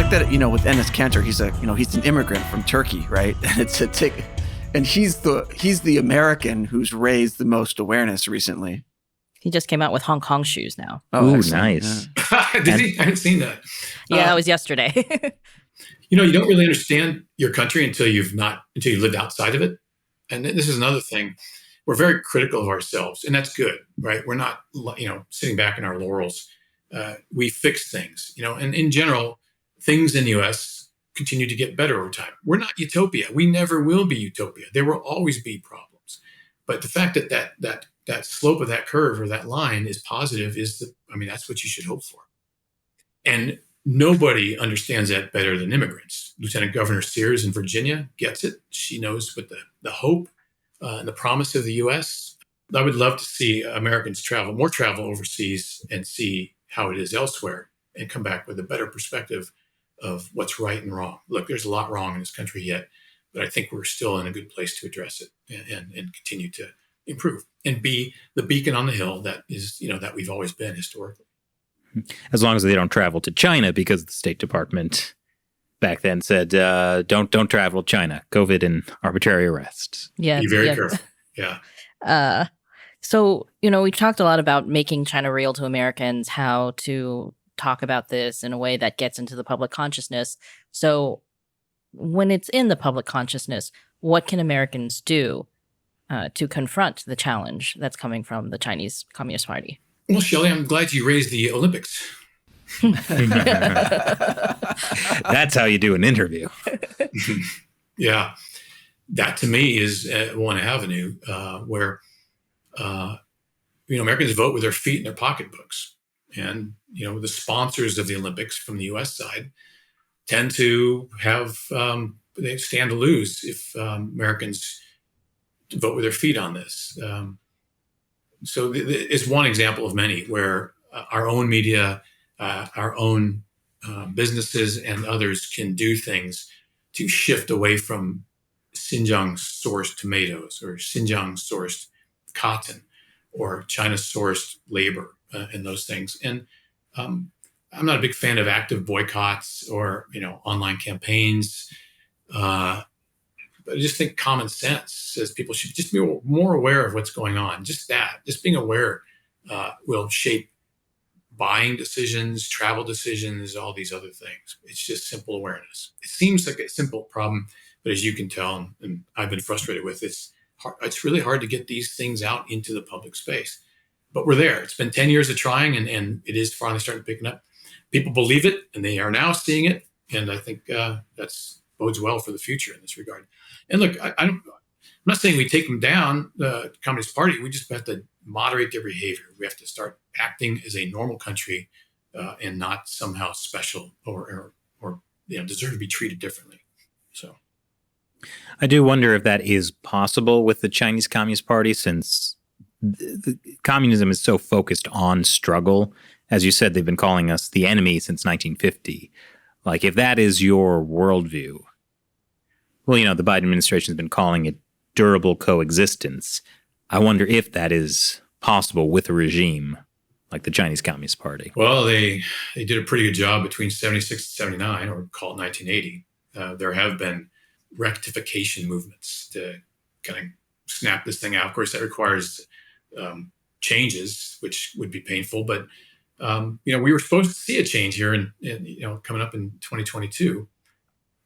fact that, with Enes Kanter, he's an immigrant from Turkey, right? And it's a tick, and he's the American who's raised the most awareness recently. He just came out with Hong Kong shoes now. Oh, nice. Yeah. Did he? I haven't seen that. Yeah, that was yesterday. You don't really understand your country until you've lived outside of it. And this is another thing. We're very critical of ourselves, and that's good, right? We're not, sitting back in our laurels. We fix things, and in general, things in the U.S. continue to get better over time. We're not utopia. We never will be utopia. There will always be problems. But the fact that slope of that curve or that line is positive that's what you should hope for. And nobody understands that better than immigrants. Lieutenant Governor Sears in Virginia gets it. She knows what the hope and the promise of the U.S. I would love to see Americans more travel overseas and see how it is elsewhere and come back with a better perspective of what's right and wrong. Look, there's a lot wrong in this country yet, but I think we're still in a good place to address it and continue to improve and be the beacon on the hill that is, that we've always been historically. As long as they don't travel to China, because the State Department back then said, don't travel to China, COVID and arbitrary arrests. Yeah. Be very careful. Yeah. So, we talked a lot about making China real to Americans, how to talk about this in a way that gets into the public consciousness. So when it's in the public consciousness, what can Americans do to confront the challenge that's coming from the Chinese Communist Party? Well, Shelley, I'm glad you raised the Olympics. That's how you do an interview. Yeah. That to me is one avenue where, Americans vote with their feet in their pocketbooks. And, the sponsors of the Olympics from the U.S. side tend to they stand to lose if Americans vote with their feet on this. So it's one example of many where our own media, our own businesses and others can do things to shift away from Xinjiang-sourced tomatoes or Xinjiang-sourced cotton or China-sourced labor and those things. And I'm not a big fan of active boycotts or, online campaigns. But I just think common sense says people should just be more aware of what's going on. Just being aware will shape buying decisions, travel decisions, all these other things. It's just simple awareness. It seems like a simple problem, but as you can tell, and I've been frustrated with, it's really hard to get these things out into the public space. But we're there. It's been 10 years of trying, and it is finally starting picking up. People believe it, and they are now seeing it. And I think that's bodes well for the future in this regard. And look, I'm not saying we take them down, the Communist Party. We just have to moderate their behavior. We have to start acting as a normal country and not somehow special or deserve to be treated differently. So I do wonder if that is possible with the Chinese Communist Party, since communism is so focused on struggle. As you said, they've been calling us the enemy since 1950. Like, if that is your worldview, well, the Biden administration has been calling it durable coexistence. I wonder if that is possible with a regime like the Chinese Communist Party. Well, they did a pretty good job between 76 and 79, or call it 1980. There have been rectification movements to kind of snap this thing out. Of course, that requires changes, which would be painful. But we were supposed to see a change here, and coming up in 2022.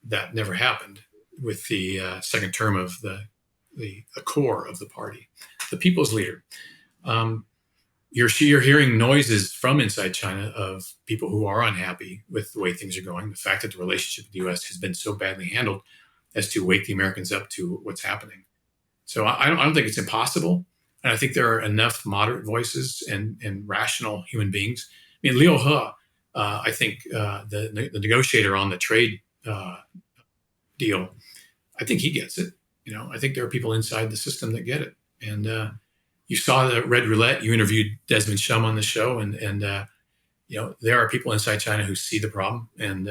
That never happened with the second term of the core of the party, the people's leader. You're hearing noises from inside China of people who are unhappy with the way things are going. The fact that the relationship with the U.S. has been so badly handled as to wake the Americans up to what's happening. So I don't think it's impossible. And I think there are enough moderate voices and rational human beings. I mean, Liu He, I think the negotiator on the trade deal, I think he gets it. I think there are people inside the system that get it. And you saw the Red Roulette. You interviewed Desmond Shum on the show, and there are people inside China who see the problem, and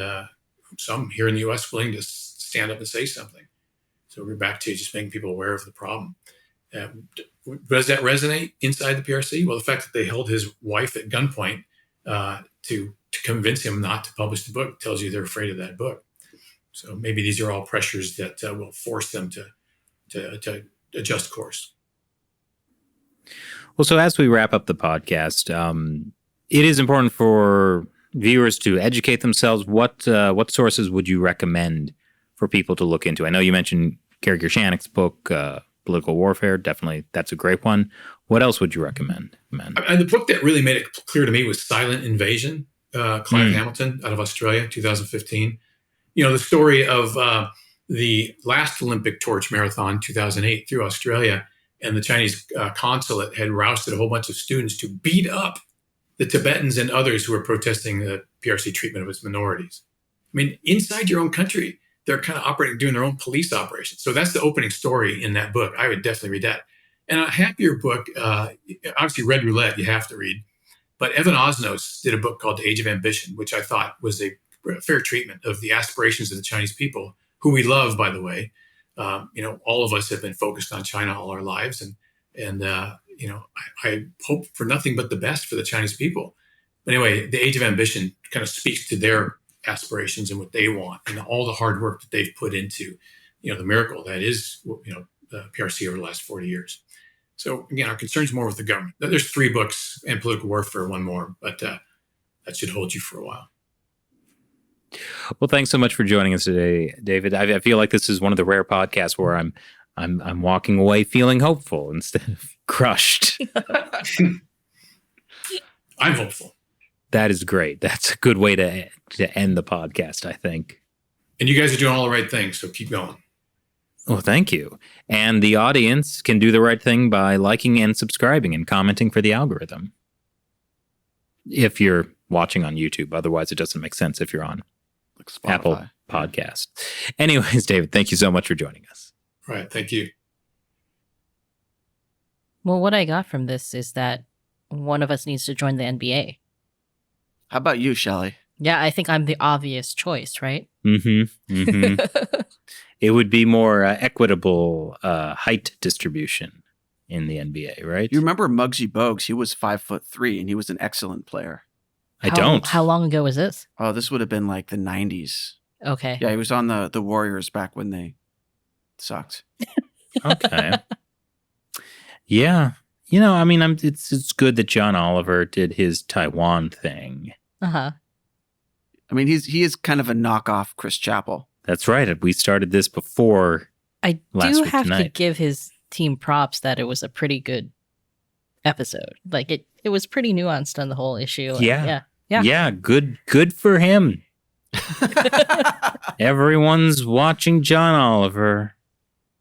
some here in the U.S. willing to stand up and say something. So we're back to just making people aware of the problem. Does that resonate inside the PRC? Well, the fact that they held his wife at gunpoint to to convince him not to publish the book. It tells you they're afraid of that book. So maybe these are all pressures that will force them to adjust course. Well, so as we wrap up the podcast, it is important for viewers to educate themselves. What sources would you recommend for people to look into? I know you mentioned Gary Gershanik's book, Political Warfare. Definitely, that's a great one. What else would you recommend, man? And the book that really made it clear to me was Silent Invasion, Clive Hamilton out of Australia, 2015. The story of the last Olympic torch marathon, 2008, through Australia, and the Chinese consulate had rousted a whole bunch of students to beat up the Tibetans and others who were protesting the PRC treatment of its minorities. I mean, inside your own country, they're kind of doing their own police operations. So that's the opening story in that book. I would definitely read that. And a happier book, obviously Red Roulette, you have to read. But Evan Osnos did a book called The Age of Ambition, which I thought was a fair treatment of the aspirations of the Chinese people, who we love, by the way. All of us have been focused on China all our lives. And I hope for nothing but the best for the Chinese people. But anyway, The Age of Ambition kind of speaks to their aspirations and what they want and all the hard work that they've put into, the miracle that is, the PRC over the last 40 years. So again, our concern's more with the government. There's 3 books and Political Warfare, 1 more, but that should hold you for a while. Well, thanks so much for joining us today, David. I feel like this is one of the rare podcasts where I'm walking away feeling hopeful instead of crushed. I'm hopeful. That is great. That's a good way to end the podcast, I think. And you guys are doing all the right things, so keep going. Well, thank you. And the audience can do the right thing by liking and subscribing and commenting for the algorithm. If you're watching on YouTube, otherwise it doesn't make sense if you're on Apple Podcasts. Anyways, David, thank you so much for joining us. All right, thank you. Well, what I got from this is that one of us needs to join the NBA. How about you, Shelley? Yeah, I think I'm the obvious choice, right? Mm-hmm. Mm-hmm. It would be more equitable height distribution in the NBA, right? You remember Muggsy Bogues? He was 5'3" and he was an excellent player. I don't. How long ago was this? Oh, this would have been like the 90s. Okay. Yeah, he was on the Warriors back when they sucked. Okay. Yeah. It's good that John Oliver did his Taiwan thing. Uh-huh. I mean, he is kind of a knockoff Chris Chappell. That's right. We started this before I last do week have to tonight. give his team props that it was a pretty good episode. Like it was pretty nuanced on the whole issue. Yeah. Yeah. Yeah, good for him. Everyone's watching John Oliver.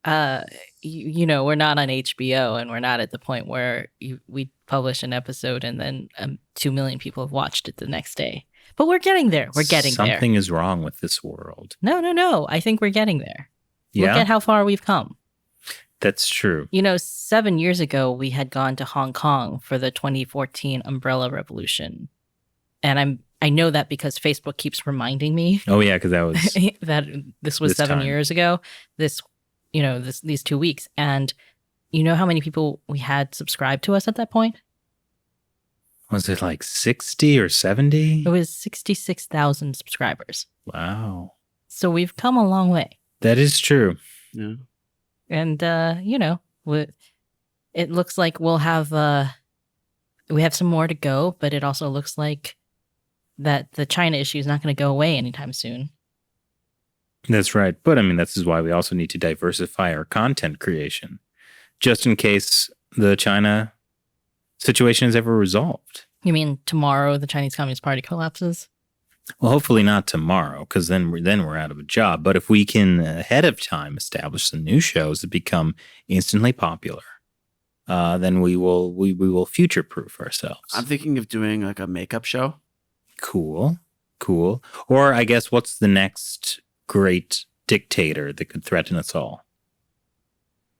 We're not on HBO and we're not at the point where we publish an episode and then 2 million people have watched it the next day. But we're getting there. We're getting there. Something is wrong with this world. No. I think we're getting there. Yeah. Look at how far we've come. That's true. 7 years ago, we had gone to Hong Kong for the 2014 Umbrella Revolution. And I know that because Facebook keeps reminding me. Oh, yeah, because that was... that this was this 7 time. years ago. These 2 weeks. And you know how many people we had subscribed to us at that point? Was it like 60 or 70? It was 66,000 subscribers. Wow. So we've come a long way. That is true. Yeah. And, it looks like we have some more to go, but it also looks like that the China issue is not going to go away anytime soon. That's right. But this is why we also need to diversify our content creation, just in case the China situation is ever resolved. You mean tomorrow the Chinese Communist Party collapses? Well, hopefully not tomorrow, because then we're out of a job. But if we can ahead of time establish some new shows that become instantly popular, then we will future-proof ourselves. I'm thinking of doing like a makeup show. Cool. Or I guess what's the next great dictator that could threaten us all?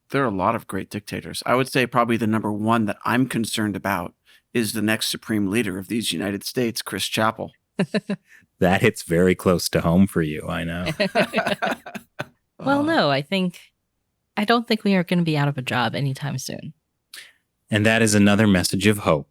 There are a lot of great dictators. I would say probably the number one that I'm concerned about is the next supreme leader of these United States, Chris Chappell. That hits very close to home for you, I know. Well, no, I don't think we are going to be out of a job anytime soon. And that is another message of hope